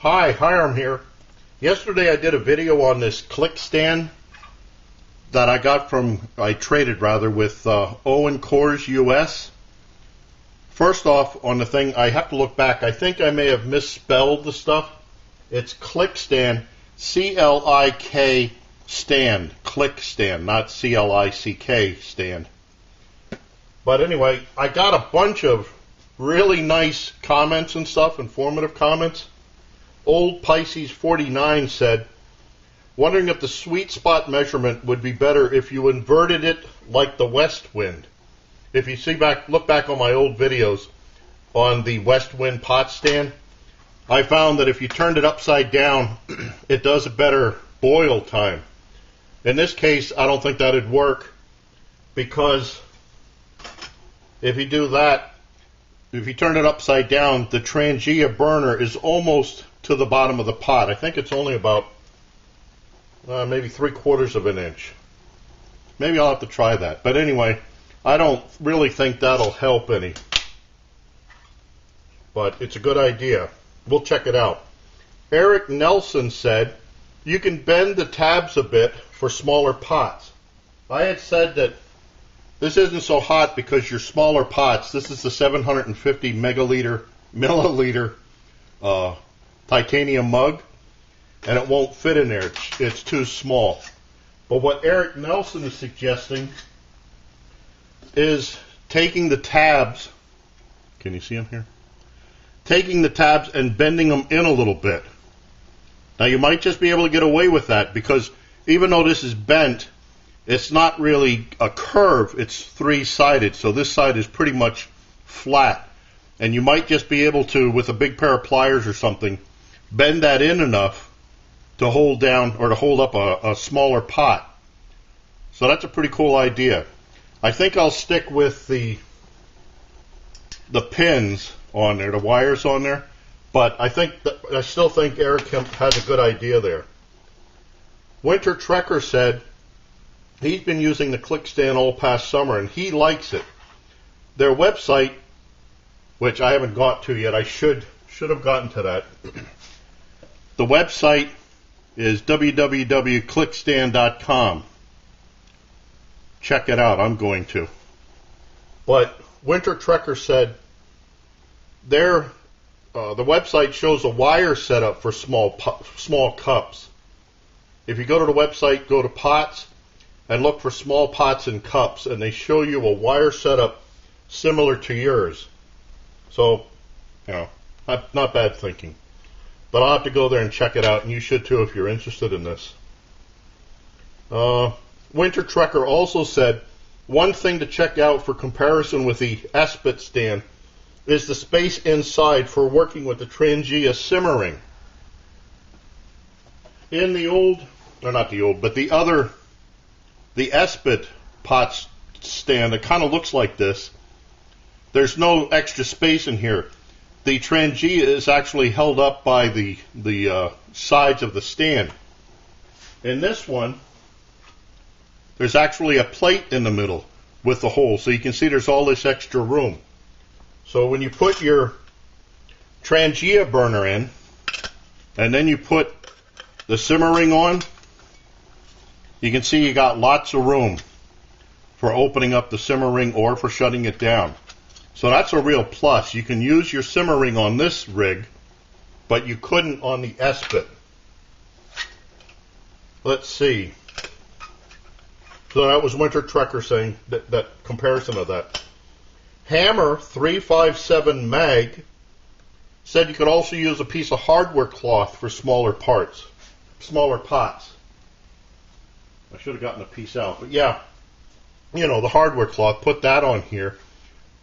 Hi, Hiram here. Yesterday I did a video on this Clikstand that I traded with Owen Coors US. First off, on the thing, I have to look back. I think I may have misspelled the stuff. It's Clikstand, C-L-I-K stand, Clikstand, not C-L-I-C-K stand. But anyway, I got a bunch of really nice comments and stuff, informative comments. Old Pisces 49 said, wondering if the sweet spot measurement would be better if you inverted it like the westwind. If you look back on my old videos on the westwind pot stand, I found that if you turned it upside down, it does a better boil time. In this case, I don't think that'd work, because if you do that, if you turn it upside down, the Trangia burner is almost to the bottom of the pot. I think it's only about maybe 3/4 of an inch. Maybe I'll have to try that. But anyway, I don't really think that'll help any. But it's a good idea. We'll check it out. Eric Nelson said, you can bend the tabs a bit for smaller pots. I had said that this isn't so hot because your smaller pots, this is the 750 milliliter titanium mug, and it won't fit in there. It's too small. But what Eric Nelson is suggesting is taking the tabs, can you see them here? Taking the tabs and bending them in a little bit. Now you might just be able to get away with that, because even though this is bent, it's not really a curve, it's three-sided, so this side is pretty much flat. And you might just be able to, with a big pair of pliers or something, bend that in enough to hold down or to hold up a smaller pot. So that's a pretty cool idea. I think I'll stick with the pins on there, the wires on there, but I still think Eric has a good idea there. Wintertrekker said he's been using the Clickstand all past summer and he likes it. Their website, which I haven't got to yet, I should have gotten to that. The website is www.clickstand.com. Check it out, I'm going to. But Wintertrekker said the website shows a wire setup for small cups. If you go to the website, go to pots, and look for small pots and cups, and they show you a wire setup similar to yours. So, not bad thinking. But I'll have to go there and check it out, and you should too if you're interested in this. Wintertrekker also said, one thing to check out for comparison with the Esbit stand is the space inside for working with the Trangia simmering. In the the Esbit pot stand that kind of looks like this, there's no extra space in here. The Trangia is actually held up by the sides of the stand. In this one, there's actually a plate in the middle with the hole, so you can see there's all this extra room. So when you put your Trangia burner in, and then you put the simmering on, you can see you got lots of room for opening up the simmering or for shutting it down. So that's a real plus. You can use your simmering on this rig, but you couldn't on the Esbit. Let's see. So that was Wintertrekker saying that comparison of that. Hammer 357 Mag said you could also use a piece of hardware cloth for smaller pots. I should have gotten a piece out, but yeah, the hardware cloth, put that on here.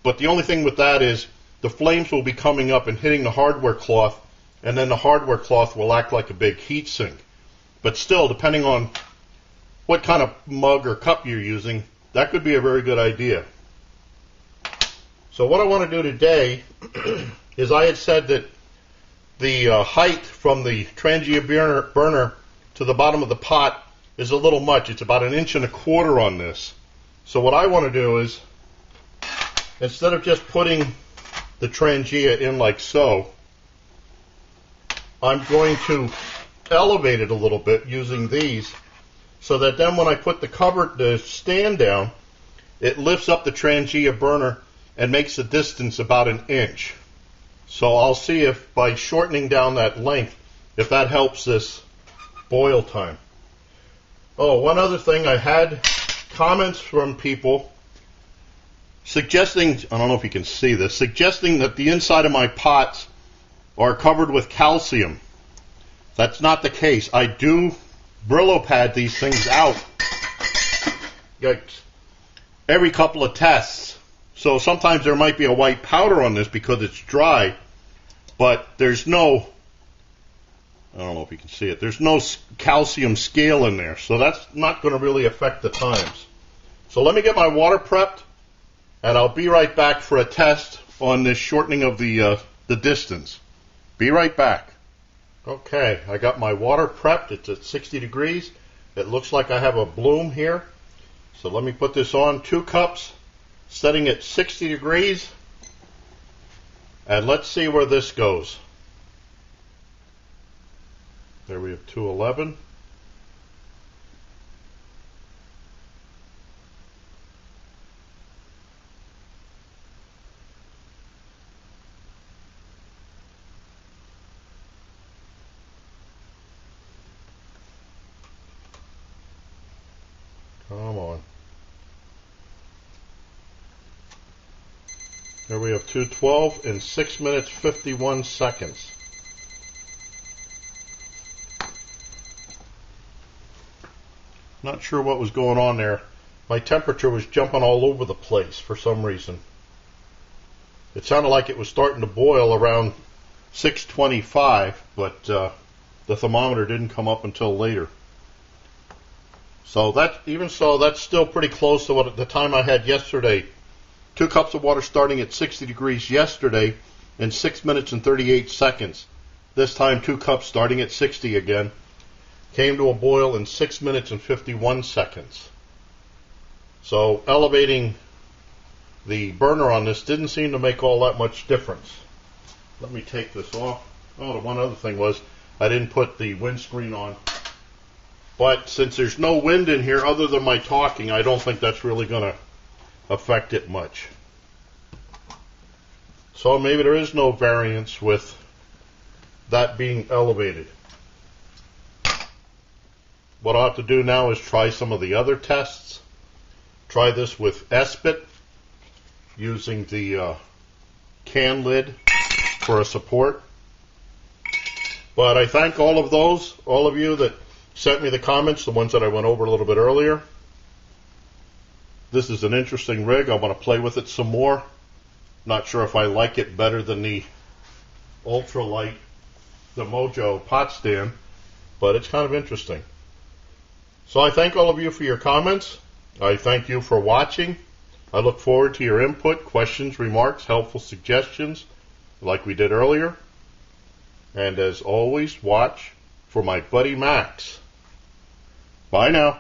But the only thing with that is the flames will be coming up and hitting the hardware cloth, and then the hardware cloth will act like a big heat sink. But still, depending on what kind of mug or cup you're using, that could be a very good idea. So what I want to do today is, I had said that the height from the Trangia burner to the bottom of the pot is a little much. It's about 1.25 inches on this. So what I want to do is, instead of just putting the Trangia in like so, I'm going to elevate it a little bit using these, so that then when I put the stand down, it lifts up the Trangia burner and makes the distance about 1 inch. So I'll see if by shortening down that length, if that helps this boil time. Oh, one other thing, I had comments from people suggesting, I don't know if you can see this, suggesting that the inside of my pots are covered with calcium. That's not the case. I do Brillo pad these things out every couple of tests. So sometimes there might be a white powder on this because it's dry, but there's no, I don't know if you can see it, there's no calcium scale in there, so that's not going to really affect the times. So let me get my water prepped, and I'll be right back for a test on this shortening of the distance. Be right back. Okay, I got my water prepped. It's at 60 degrees. It looks like I have a bloom here. So let me put this on. 2 cups, setting at 60 degrees. And let's see where this goes. There we have 211. Come on. There we have 212 in 6 minutes 51 seconds. Not sure what was going on there. My temperature was jumping all over the place for some reason. It sounded like it was starting to boil around 625, but the thermometer didn't come up until later. So that's still pretty close to what the time I had yesterday. 2 cups of water starting at 60 degrees yesterday in 6 minutes and 38 seconds. This time 2 cups starting at 60 again. Came to a boil in 6 minutes and 51 seconds. So elevating the burner on this didn't seem to make all that much difference. Let me take this off. Oh, the one other thing was I didn't put the windscreen on. But since there's no wind in here other than my talking, I don't think that's really going to affect it much. So maybe there is no variance with that being elevated. What I'll have to do now is try some of the other tests. Try this with Esbit, using the can lid for a support. But I thank all of you that sent me the comments, the ones that I went over a little bit earlier. This is an interesting rig. I want to play with it some more. Not sure if I like it better than the ultralight, the Mojo pot stand, but it's kind of interesting. So I thank all of you for your comments. I thank you for watching. I look forward to your input, questions, remarks, helpful suggestions, like we did earlier. And as always, watch for my buddy Max. Bye now.